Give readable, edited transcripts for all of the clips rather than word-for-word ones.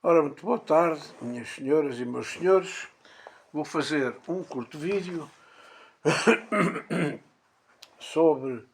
Ora, muito boa tarde, minhas senhoras e meus senhores. Vou fazer um curto vídeo sobre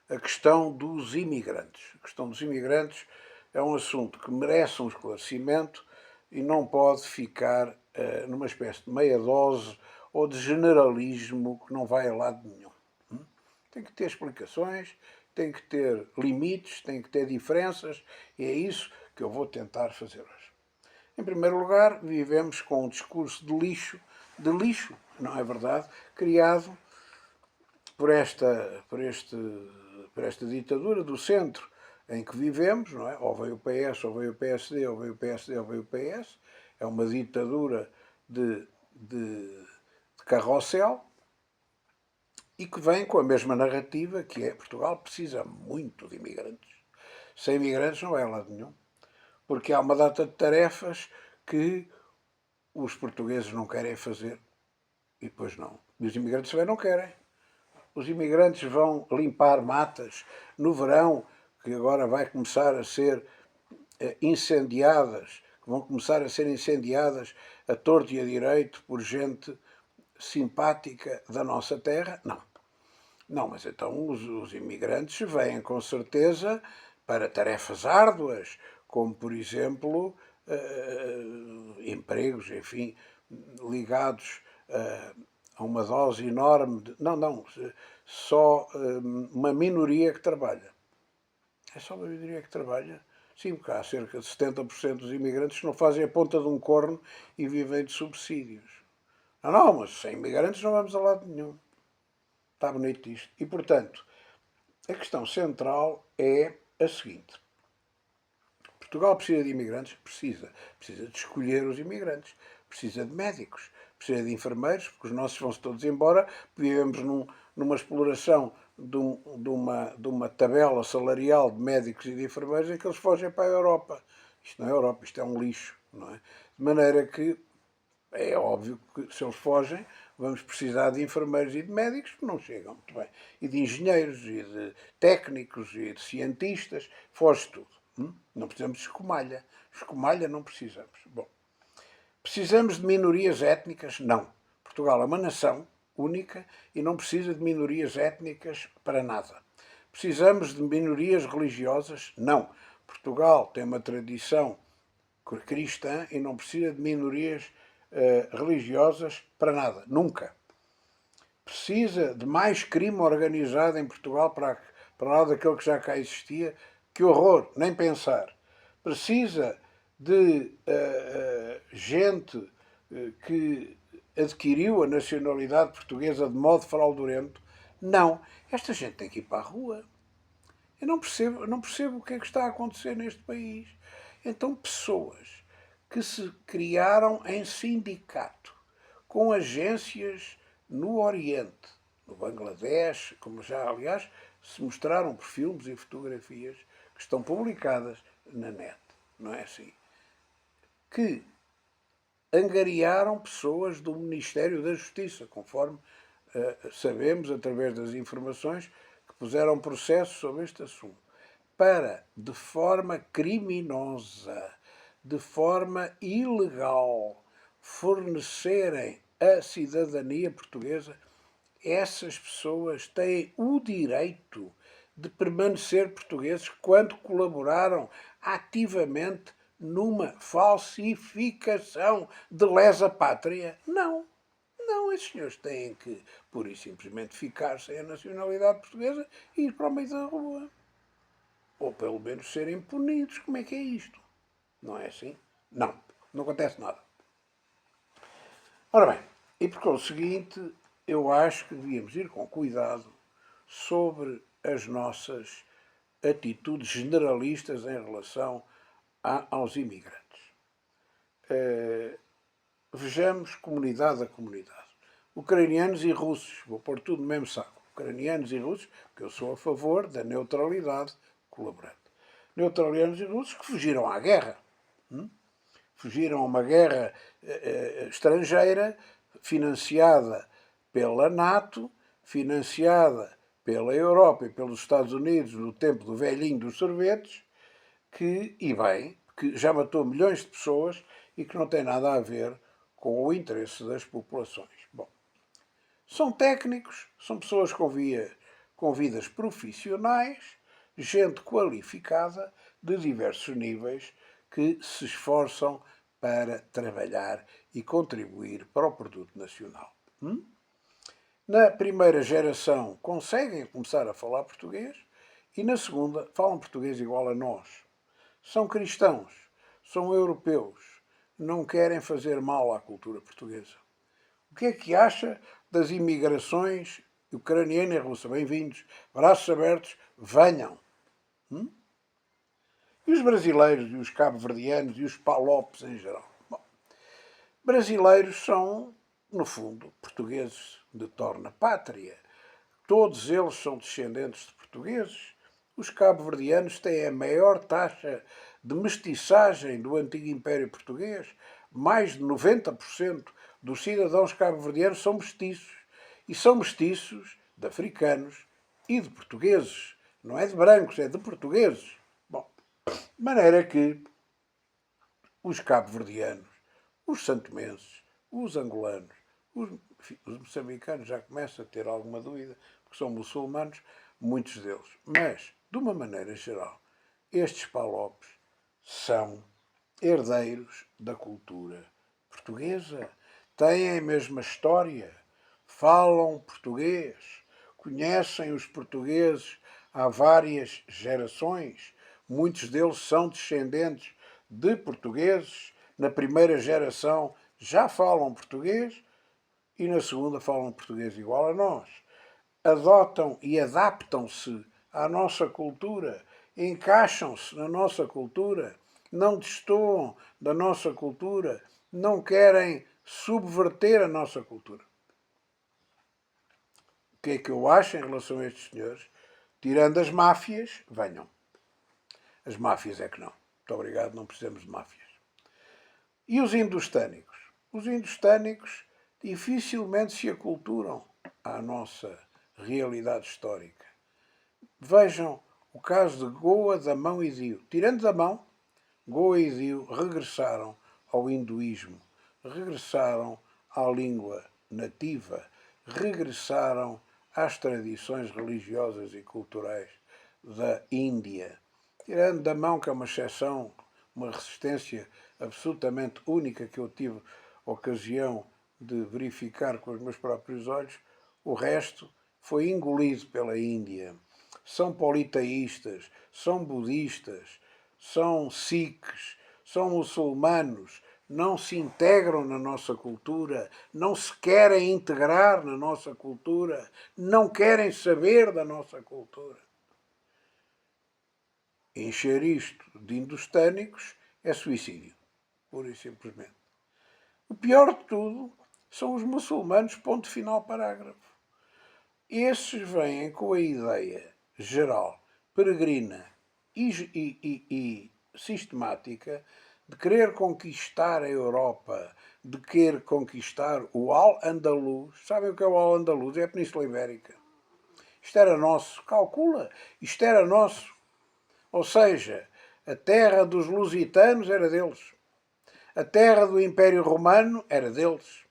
a questão dos imigrantes. A questão dos imigrantes é um assunto que merece um esclarecimento e não pode ficar numa espécie de meia dose ou de generalismo que não vai a lado nenhum. Tem que ter explicações, tem que ter limites, tem que ter diferenças e é isso que eu vou tentar fazer hoje. Em primeiro lugar, vivemos com um discurso de lixo, não é verdade, criado por esta ditadura do centro em que vivemos, não é? Ou veio o PS, ou veio o PSD, ou veio o PSD, ou veio o PS. É uma ditadura de carrossel e que vem com a mesma narrativa que é Portugal precisa muito de imigrantes. Sem imigrantes não é lado nenhum. Porque há uma data de tarefas que os portugueses não querem fazer e depois não. E os imigrantes também não querem. Os imigrantes vão limpar matas no verão, que agora vai começar a ser incendiadas, que vão começar a ser incendiadas a torto e a direito por gente simpática da nossa terra? Não. Não, mas então os imigrantes vêm com certeza para tarefas árduas, como por exemplo empregos, enfim, ligados a uma dose enorme de. Não, não, só uma minoria que trabalha. É só uma minoria que trabalha. Sim, porque há cerca de 70% dos imigrantes que não fazem a ponta de um corno e vivem de subsídios. Ah, não, mas sem imigrantes não vamos a lado nenhum. Está bonito isto. E, portanto, a questão central é a seguinte. Portugal precisa de imigrantes? Precisa. Precisa de escolher os imigrantes. Precisa de médicos. Precisa de enfermeiros, porque os nossos vão-se todos embora. Vivemos numa exploração de uma tabela salarial de médicos e de enfermeiros em que eles fogem para a Europa. Isto não é Europa, isto é um lixo. Não é? De maneira que é óbvio que se eles fogem, vamos precisar de enfermeiros e de médicos que não chegam muito bem. E de engenheiros, e de técnicos, e de cientistas. Foge tudo. Não precisamos de escumalha. Escumalha não precisamos. Bom, precisamos de minorias étnicas? Não. Portugal é uma nação única e não precisa de minorias étnicas para nada. Precisamos de minorias religiosas? Não. Portugal tem uma tradição cristã e não precisa de minorias religiosas para nada. Nunca. Precisa de mais crime organizado em Portugal para lá daquele que já cá existia? Que horror, nem pensar. Precisa de gente que adquiriu a nacionalidade portuguesa de modo fraudulento? Não. Esta gente tem que ir para a rua. Eu não percebo o que é que está a acontecer neste país. Então, pessoas que se criaram em sindicato, com agências no Oriente, no Bangladesh, como já, aliás, se mostraram por filmes e fotografias que estão publicadas na net, não é assim? Que angariaram pessoas do Ministério da Justiça, conforme sabemos através das informações que puseram processo sobre este assunto, para, de forma criminosa, de forma ilegal, fornecerem a cidadania portuguesa, essas pessoas têm o direito de permanecer portugueses quando colaboraram ativamente numa falsificação de lesa pátria? Não. Não, esses senhores têm que, pura e simplesmente, ficar sem a nacionalidade portuguesa e ir para o meio da rua. Ou pelo menos serem punidos. Como é que é isto? Não é assim? Não. Não acontece nada. Ora bem, e por conseguinte, eu acho que devíamos ir com cuidado sobre as nossas atitudes generalistas em relação aos imigrantes. Vejamos comunidade a comunidade. Ucranianos e russos, vou pôr tudo no mesmo saco. Ucranianos e russos, porque eu sou a favor da neutralidade colaborante. Neutralianos e russos que fugiram à guerra. Fugiram a uma guerra estrangeira, financiada pela NATO, financiada pela Europa e pelos Estados Unidos no tempo do velhinho dos sorvetes, e bem, que já matou milhões de pessoas e que não tem nada a ver com o interesse das populações. Bom, são técnicos, são pessoas com vidas profissionais, gente qualificada de diversos níveis que se esforçam para trabalhar e contribuir para o produto nacional. Na primeira geração conseguem começar a falar português e na segunda falam português igual a nós. São cristãos, são europeus, não querem fazer mal à cultura portuguesa. O que é que acha das imigrações ucraniana e russa? Bem-vindos, braços abertos, venham. E os brasileiros, e os cabo-verdianos, e os palopes em geral? Bom, brasileiros são, no fundo, portugueses de torna pátria. Todos eles são descendentes de portugueses. Os cabo-verdianos têm a maior taxa de mestiçagem do antigo Império Português. Mais de 90% dos cidadãos cabo-verdianos são mestiços. E são mestiços de africanos e de portugueses. Não é de brancos, é de portugueses. Bom, de maneira que os cabo-verdianos, os santomenses, os angolanos, os moçambicanos já começam a ter alguma dúvida, porque são muçulmanos, muitos deles. Mas, de uma maneira geral, estes palopes são herdeiros da cultura portuguesa, têm a mesma história, falam português, conhecem os portugueses há várias gerações, muitos deles são descendentes de portugueses, na primeira geração já falam português e na segunda falam português igual a nós. Adotam e adaptam-se à nossa cultura, encaixam-se na nossa cultura, não destoam da nossa cultura, não querem subverter a nossa cultura. O que é que eu acho em relação a estes senhores? Tirando as máfias, venham. As máfias é que não. Muito obrigado, não precisamos de máfias. E os indostânicos? Os indostânicos dificilmente se aculturam à nossa realidade histórica. Vejam o caso de Goa, Damão e Dio. Tirando Damão, Goa e Dio regressaram ao hinduísmo, regressaram à língua nativa, regressaram às tradições religiosas e culturais da Índia. Tirando Damão, que é uma exceção, uma resistência absolutamente única que eu tive ocasião de verificar com os meus próprios olhos, o resto foi engolido pela Índia. São politeístas, são budistas, são sikhs, são muçulmanos, não se integram na nossa cultura, não se querem integrar na nossa cultura, não querem saber da nossa cultura. Encher isto de indostânicos é suicídio, pura e simplesmente. O pior de tudo são os muçulmanos, ponto final, parágrafo. Esses vêm com a ideia geral, peregrina e sistemática de querer conquistar a Europa, de querer conquistar o Al-Andalus. Sabem o que é o Al-Andalus? É a Península Ibérica. Isto era nosso. Calcula. Isto era nosso. Ou seja, a terra dos lusitanos era deles. A terra do Império Romano era deles.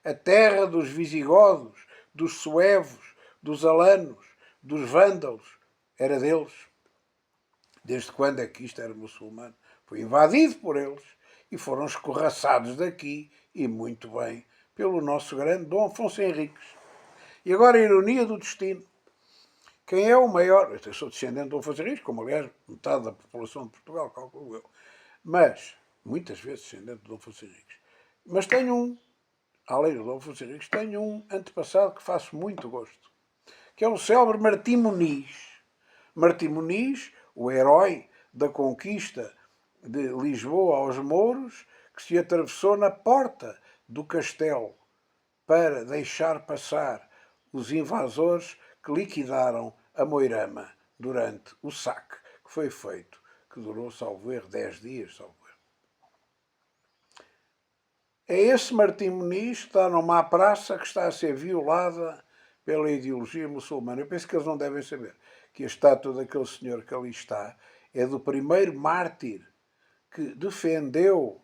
A terra dos visigodos, dos suevos, dos alanos, dos vândalos, era deles. Desde quando é que isto era muçulmano? Foi invadido por eles e foram escorraçados daqui, e muito bem, pelo nosso grande Dom Afonso Henriques. E agora a ironia do destino. Quem é o maior... Eu sou descendente de Dom Afonso Henriques, como aliás metade da população de Portugal, calculo eu. Mas, muitas vezes descendente de Dom Afonso Henriques. Mas tenho além do Dom Afonso Henriques, tenho um antepassado que faço muito gosto, que é o célebre Martim Muniz. Martim Muniz, o herói da conquista de Lisboa aos mouros, que se atravessou na porta do castelo para deixar passar os invasores que liquidaram a Moirama durante o saque que foi feito, que durou, salvo erro, 10 dias, salvo erro. É esse Martim Muniz que está numa praça que está a ser violada pela ideologia muçulmana. Eu penso que eles não devem saber que a estátua daquele senhor que ali está é do primeiro mártir que defendeu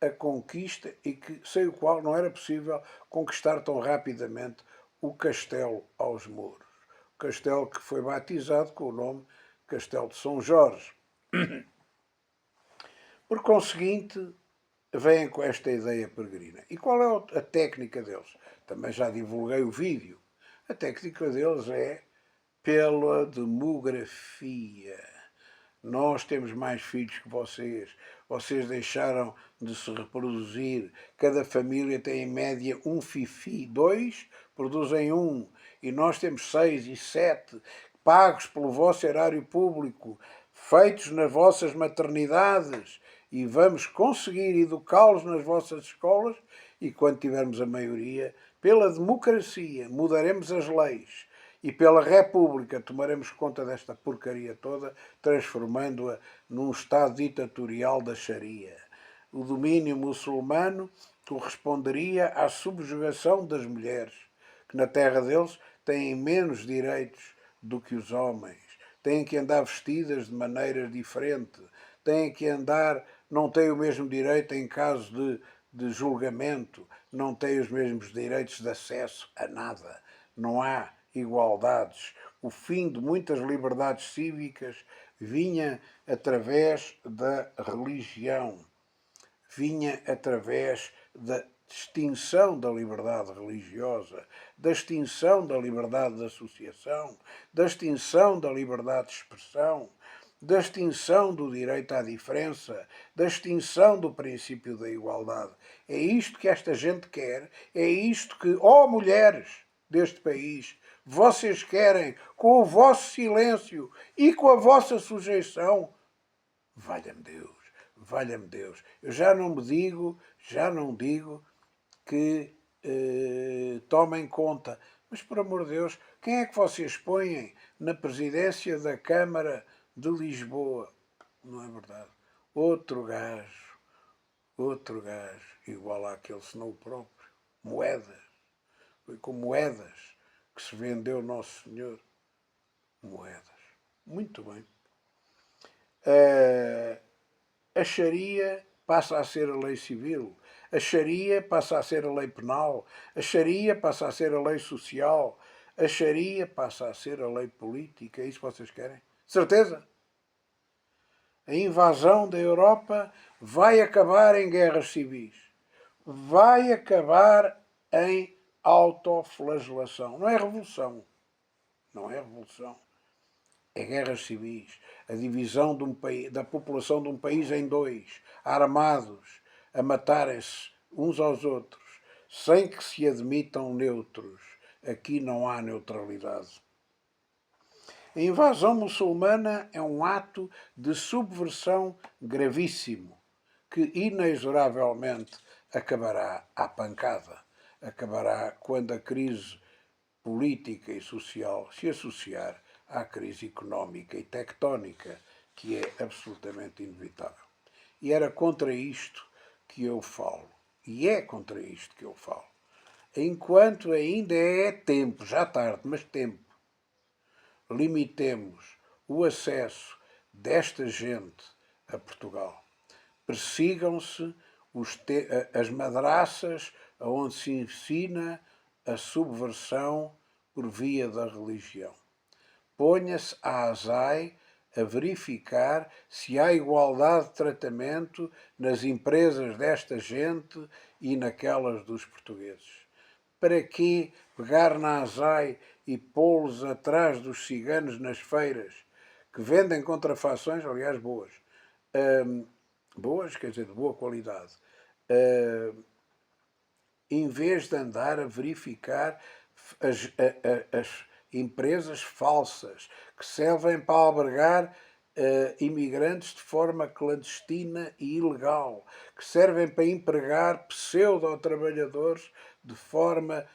a conquista e que, sem o qual não era possível conquistar tão rapidamente o castelo aos muros. O castelo que foi batizado com o nome Castelo de São Jorge. Por conseguinte, vêm com esta ideia peregrina. E qual é a técnica deles? Também já divulguei o vídeo. A técnica deles é pela demografia. Nós temos mais filhos que vocês. Vocês deixaram de se reproduzir. Cada família tem em média um fifi. 2 produzem um. E nós temos 6 e 7 pagos pelo vosso erário público, feitos nas vossas maternidades. E vamos conseguir educá-los nas vossas escolas. E quando tivermos a maioria, pela democracia, mudaremos as leis. E pela República tomaremos conta desta porcaria toda, transformando-a num Estado ditatorial da Sharia. O domínio muçulmano corresponderia à subjugação das mulheres, que na terra deles têm menos direitos do que os homens. Têm que andar vestidas de maneira diferente, têm que andar, não têm o mesmo direito em caso de julgamento, não têm os mesmos direitos de acesso a nada. Não há igualdades. O fim de muitas liberdades cívicas vinha através da religião, vinha através da extinção da liberdade religiosa, da extinção da liberdade de associação, da extinção da liberdade de expressão, da extinção do direito à diferença, da extinção do princípio da igualdade. É isto que esta gente quer, é isto que, ó mulheres deste país, vocês querem, com o vosso silêncio e com a vossa sujeição. Valha-me Deus, valha-me Deus. Eu já não digo que tomem conta. Mas, por amor de Deus, quem é que vocês põem na presidência da Câmara de Lisboa? Não é verdade? Outro gajo, igual àquele, senão o próprio. Moedas. Foi com moedas que se vendeu Nosso Senhor. Moedas. Muito bem. A Sharia passa a ser a lei civil. A Sharia passa a ser a lei penal. A Sharia passa a ser a lei social. A Sharia passa a ser a lei política. É isso que vocês querem? Certeza? A invasão da Europa vai acabar em guerras civis. Vai acabar em autoflagelação. Não é revolução. Não é revolução. É guerras civis. A divisão da população de um país em dois, armados, a matarem-se uns aos outros, sem que se admitam neutros. Aqui não há neutralidade. A invasão muçulmana é um ato de subversão gravíssimo, que inexoravelmente acabará à pancada. Acabará quando a crise política e social se associar à crise económica e tectónica, que é absolutamente inevitável. E era contra isto que eu falo. E é contra isto que eu falo. Enquanto ainda é tempo, já tarde, mas tempo, limitemos o acesso desta gente a Portugal. Persigam-se as madraças onde se ensina a subversão por via da religião. Ponha-se a ASAI a verificar se há igualdade de tratamento nas empresas desta gente e naquelas dos portugueses. Para que pegar na ASAI e pô-los atrás dos ciganos nas feiras, que vendem contrafações, aliás, boas, boas, quer dizer, de boa qualidade, em vez de andar a verificar as empresas falsas que servem para albergar imigrantes de forma clandestina e ilegal, que servem para empregar pseudo-trabalhadores de forma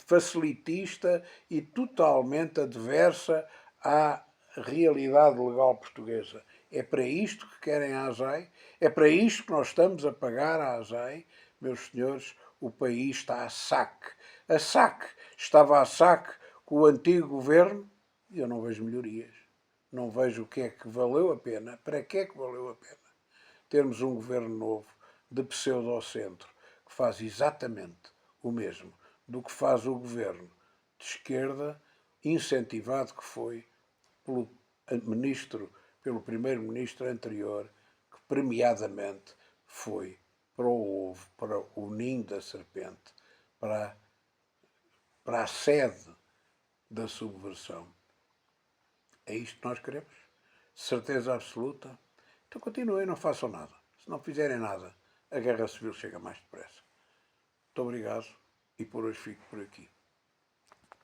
facilitista e totalmente adversa à realidade legal portuguesa. É para isto que querem a ASAI, é para isto que nós estamos a pagar a ASAI. Meus senhores, o país está a saque. A saque. Estava a saque com o antigo governo e eu não vejo melhorias. não vejo o que é que valeu a pena, para que é que valeu a pena termos um governo novo de pseudo-centro que faz exatamente o mesmo do que faz o governo de esquerda, incentivado que foi pelo pelo primeiro-ministro anterior, que premiadamente foi para o ovo, para o ninho da serpente, para, para a sede da subversão. É isto que nós queremos? Certeza absoluta? Então continuem, não façam nada. Se não fizerem nada, a guerra civil chega mais depressa. Muito obrigado e por hoje fico por aqui.